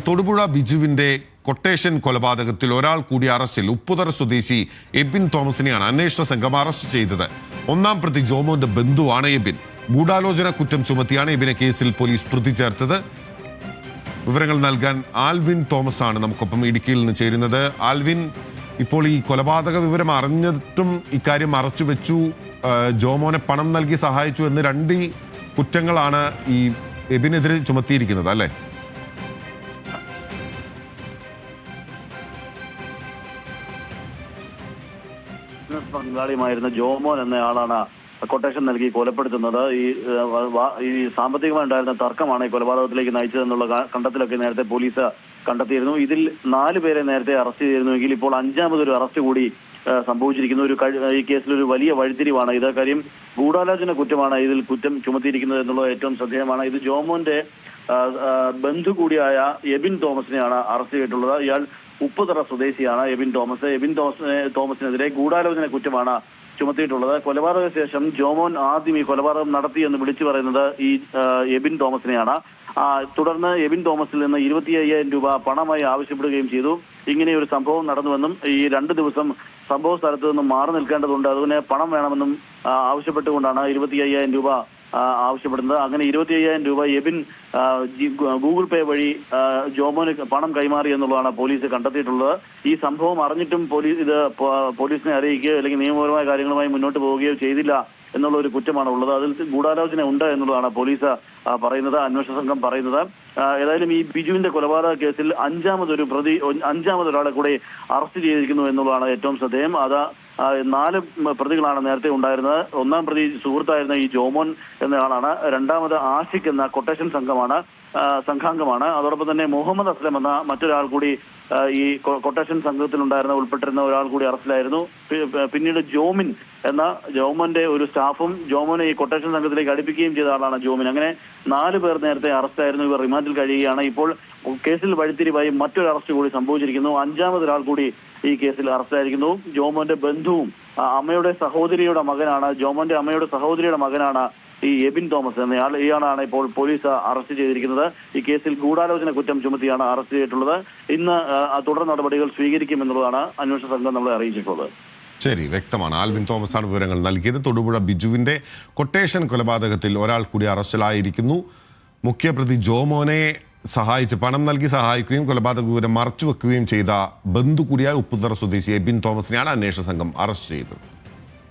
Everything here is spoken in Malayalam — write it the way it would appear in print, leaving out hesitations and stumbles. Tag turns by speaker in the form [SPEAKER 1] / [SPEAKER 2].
[SPEAKER 1] തൊടുപുഴ ബിജുവിന്റെ കൊട്ടേഷൻ കൊലപാതകത്തിൽ ഒരാൾ കൂടി അറസ്റ്റിൽ. ഉപ്പുതറ സ്വദേശി എബിൻ തോമസിനെയാണ് അന്വേഷണ സംഘം അറസ്റ്റ് ചെയ്തത്. ഒന്നാം പ്രതി ജോമോന്റെ ബന്ധുവാണ് എബിൻ. ഗൂഢാലോചന കുറ്റം ചുമത്തിയാണ് എബിനെ കേസിൽ പോലീസ് പ്രതി ചേർത്തത്. വിവരങ്ങൾ നൽകാൻ ആൽവിൻ തോമസ് ആണ് നമുക്കൊപ്പം ഇടുക്കിയിൽ നിന്ന് ചേരുന്നത്. ആൽവിൻ, ഇപ്പോൾ ഈ കൊലപാതക വിവരം അറിഞ്ഞിട്ടും ഇക്കാര്യം മറച്ചുവെച്ചു, ജോമോനെ പണം നൽകി സഹായിച്ചു എന്ന് രണ്ട് കുറ്റങ്ങളാണ് ഈ എബിനെതിരെ ചുമത്തിയിരിക്കുന്നത്, അല്ലേ?
[SPEAKER 2] പങ്കാളിയുമായിരുന്ന ജോമോൻ എന്നയാളാണ് കൊട്ടേഷൻ നൽകി കൊലപ്പെടുത്തുന്നത്. ഈ സാമ്പത്തികമായി ഉണ്ടായിരുന്ന തർക്കമാണ് ഈ കൊലപാതകത്തിലേക്ക് നയിച്ചതെന്നുള്ള കണ്ടെത്തലൊക്കെ നേരത്തെ പോലീസ് കണ്ടെത്തിയിരുന്നു. ഇതിൽ 4 പേരെ നേരത്തെ അറസ്റ്റ് ചെയ്തിരുന്നുവെങ്കിൽ ഇപ്പോൾ 5ാമതൊരു അറസ്റ്റ് കൂടി സംഭവിച്ചിരിക്കുന്ന ഈ കേസിൽ ഒരു വലിയ വഴിത്തിരിവാണ് ഇത്. കാര്യം ഗൂഢാലോചന കുറ്റമാണ് ഇതിൽ കുറ്റം ചുമത്തിയിരിക്കുന്നത് എന്നുള്ളത് ഏറ്റവും ശ്രദ്ധേയമാണ്. ഇത് ജോമോന്റെ ബന്ധു കൂടിയായ എബിൻ തോമസിനെയാണ് അറസ്റ്റ് ചെയ്തിട്ടുള്ളത്. ഇയാൾ ഉപ്പുതറ സ്വദേശിയാണ് എബിൻ തോമസ്. തോമസിനെതിരെ ഗൂഢാലോചന കുറ്റമാണ് ചുമത്തിയിട്ടുള്ളത്. കൊലപാതക ശേഷം ജോമോൻ ആദ്യം ഈ കൊലപാതകം നടത്തി എന്ന് വിളിച്ചു പറയുന്നത് ഈ എബിൻ തോമസിനെയാണ്. തുടർന്ന് എബിൻ തോമസിൽ നിന്ന് 25,000 രൂപ പണമായി ആവശ്യപ്പെടുകയും ചെയ്തു. ഇങ്ങനെ ഒരു സംഭവം നടന്നുവെന്നും ഈ 2 ദിവസം സംഭവ സ്ഥലത്ത് നിന്നും മാറി നിൽക്കേണ്ടതുണ്ട്, അതുകൊണ്ട് പണം വേണമെന്നും ആവശ്യപ്പെട്ടുകൊണ്ടാണ് 25,000 രൂപ ആവശ്യപ്പെടുന്നത്. അങ്ങനെ 25,000 രൂപ എബിൻ ഗൂഗിൾ പേ വഴി ജോമോന് പണം കൈമാറി എന്നുള്ളതാണ് പോലീസ് കണ്ടെത്തിയിട്ടുള്ളത്. ഈ സംഭവം അറിഞ്ഞിട്ടും പോലീസിനെ അറിയിക്കുകയോ അല്ലെങ്കിൽ നിയമപരമായ കാര്യങ്ങളുമായി മുന്നോട്ട് പോവുകയോ ചെയ്തില്ല എന്നുള്ള ഒരു കുറ്റമാണ് ഉള്ളത്. അതിൽ ഗൂഢാലോചന ഉണ്ട് എന്നുള്ളതാണ് പോലീസ് പറയുന്നത്, അന്വേഷണ സംഘം പറയുന്നത്. ഏതായാലും ഈ ബിജുവിന്റെ കൊലപാതക കേസിൽ 5ാമതൊരാളെ കൂടെ അറസ്റ്റ് ചെയ്തിരിക്കുന്നു എന്നുള്ളതാണ് ഏറ്റവും ശ്രദ്ധേയം. 4 പ്രതികളാണ് നേരത്തെ ഉണ്ടായിരുന്നത്. 1ാം പ്രതി സുഹൃത്തായിരുന്ന ഈ ജോമോൻ എന്നയാളാണ്. 2ാമത് ആഷിഖ് എന്ന കൊട്ടേഷൻ സംഘാംഗമാണ്. അതോടൊപ്പം തന്നെ മുഹമ്മദ് അസ്ലം എന്ന മറ്റൊരാൾ കൂടി ഈ കൊട്ടേഷൻ സംഘത്തിൽ ഉൾപ്പെട്ടിരുന്ന ഒരാൾ കൂടി അറസ്റ്റിലായിരുന്നു. പിന്നീട് ജോമിൻ എന്ന ജോമോന്റെ ഒരു സ്റ്റാഫും ജോമോനെ ഈ കൊട്ടേഷൻ സംഘത്തിലേക്ക് അടുപ്പിക്കുകയും ചെയ്ത ആളാണ് ജോമിൻ. അങ്ങനെ 4 പേർ നേരത്തെ അറസ്റ്റായിരുന്നു. ഇവർ റിമാൻഡിൽ കഴിയുകയാണ്. ഇപ്പോൾ കേസിൽ വഴിത്തിരിവായി മറ്റൊരു അറസ്റ്റ് കൂടി സംഭവിച്ചിരിക്കുന്നു. 5ാമതൊരാൾ കൂടി ഈ കേസിൽ അറസ്റ്റായിരിക്കുന്നു. ജോമോന്റെ ബന്ധുവും ജോമോന്റെ അമ്മയുടെ സഹോദരിയുടെ മകനാണ് ഈ എബിൻ തോമസ് എന്നയാൾ. ഇയാളാണ് ഇപ്പോൾ പോലീസ് അറസ്റ്റ് ചെയ്തിരിക്കുന്നത്. ഈ കേസിൽ ഗൂഢാലോചന കുറ്റം ചുമത്തിയാണ് അറസ്റ്റ് ചെയ്തിട്ടുള്ളത്. ഇന്ന് തുടർ നടപടികൾ സ്വീകരിക്കുമെന്നുള്ളതാണ് അന്വേഷണ സംഘം നമ്മളെ അറിയിച്ചിട്ടുള്ളത്.
[SPEAKER 1] ശരി, വ്യക്തമാണ്. ആൽവിൻ തോമസ് ആണ് വിവരങ്ങൾ നൽകിയത്. തൊടുപുഴ ബിജുവിന്റെ കൊട്ടേഷൻ കൊലപാതകത്തിൽ ഒരാൾ കൂടി അറസ്റ്റിലായിരിക്കുന്നു. മുഖ്യപ്രതി ജോമോനെ പണം നൽകി സഹായിക്കുകയും കൊലപാതക വിവരം മറച്ചുവെക്കുകയും ചെയ്ത ബന്ധു കൂടിയായ ഉപ്പുതറ സ്വദേശി എബിൻ തോമസിനെയാണ് അന്വേഷണ സംഘം അറസ്റ്റ് ചെയ്തത്.